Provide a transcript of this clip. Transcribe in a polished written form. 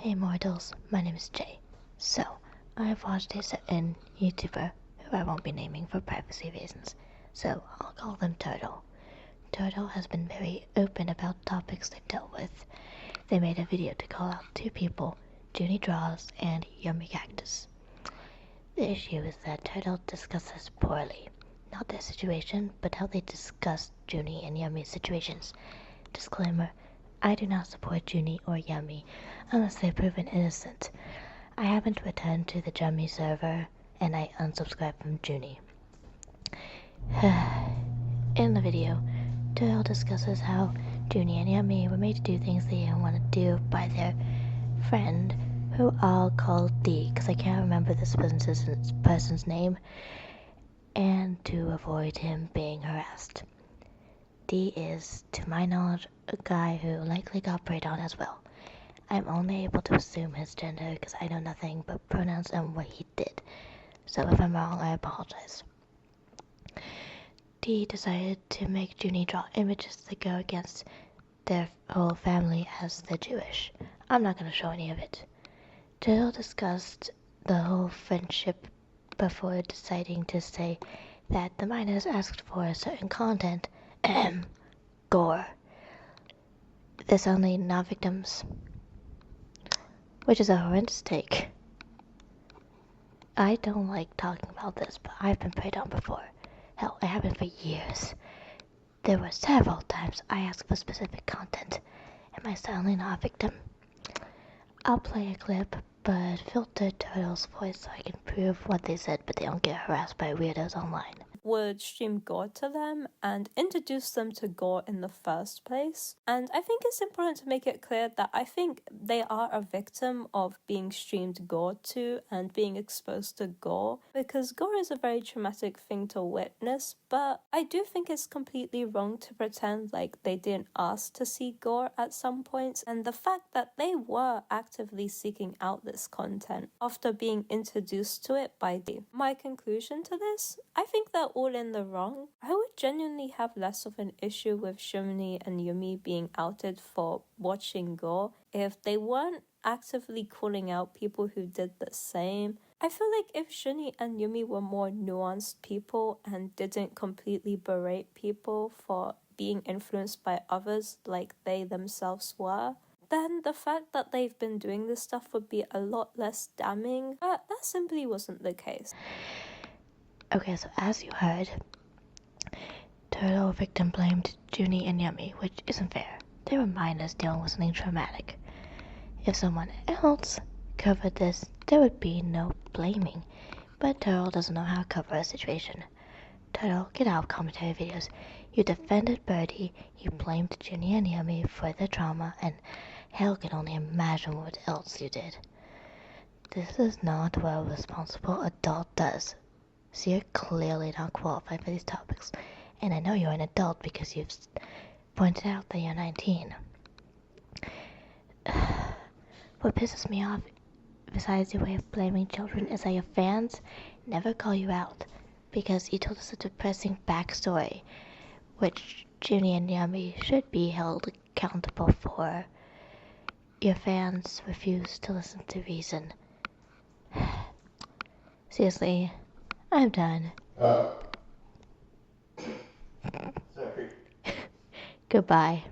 Hey mortals, my name is Jay. So, I've watched a certain YouTuber who I won't be naming for privacy reasons, so I'll call them Turtle. Turtle has been very open about topics they've dealt with. They made a video to call out two people, Junie Draws and Yummy Cactus. The issue is that Turtle discusses poorly, not their situation, but how they discuss Junie and Yummy's situations. Disclaimer, I do not support Junie or Yummy unless they're proven innocent. I haven't returned to the Yummy server, and I unsubscribed from Junie. In the video, Turtle discusses how Junie and Yummy were made to do things they didn't want to do by their friend, who I'll call D, because I can't remember this person's name, and to avoid him being harassed. D is, to my knowledge, a guy who likely got preyed on as well. I'm only able to assume his gender because I know nothing but pronouns and what he did. So if I'm wrong, I apologize. D decided to make Junie draw images that go against their whole family as the Jewish. I'm not going to show any of it. Jill discussed the whole friendship before deciding to say that the minors asked for a certain content, gore. There's only non-victims, which is a horrendous take. I don't like talking about this, but I've been preyed on before. Hell, I haven't for years. There were several times I asked for specific content. Am I suddenly not a victim? I'll play a clip, but filter Turtle's voice so I can prove what they said, but they don't get harassed by weirdos online. Would stream gore to them and introduce them to gore in the first place. And I think it's important to make it clear that I think they are a victim of being streamed gore to and being exposed to gore, because gore is a very traumatic thing to witness, but I do think it's completely wrong to pretend like they didn't ask to see gore at some points, and the fact that they were actively seeking out this content after being introduced to it by D. My conclusion to this, I think they're all in the wrong. I would genuinely have less of an issue with Shumni and Yumi being outed for watching gore if they weren't actively calling out people who did the same. I feel like if Shuni and Yumi were more nuanced people and didn't completely berate people for being influenced by others like they themselves were, then the fact that they've been doing this stuff would be a lot less damning, but that simply wasn't the case. Okay, so as you heard, Turtle victim blamed Junie and Yummy, which isn't fair. They were minors dealing with something traumatic. If someone else covered this, there would be no blaming. But Turtle doesn't know how to cover a situation. Turtle, get out of commentary videos. You defended Birdie, you blamed Junie and Yummy for the trauma, and hell can only imagine what else you did. This is not what a responsible adult does. So you're clearly not qualified for these topics. And I know you're an adult because you've pointed out that you're 19. What pisses me off, besides your way of blaming children, is that your fans never call you out because you told us a depressing backstory, which Junie and Yummy should be held accountable for. Your fans refuse to listen to reason. Seriously, I'm done. Sorry. Goodbye.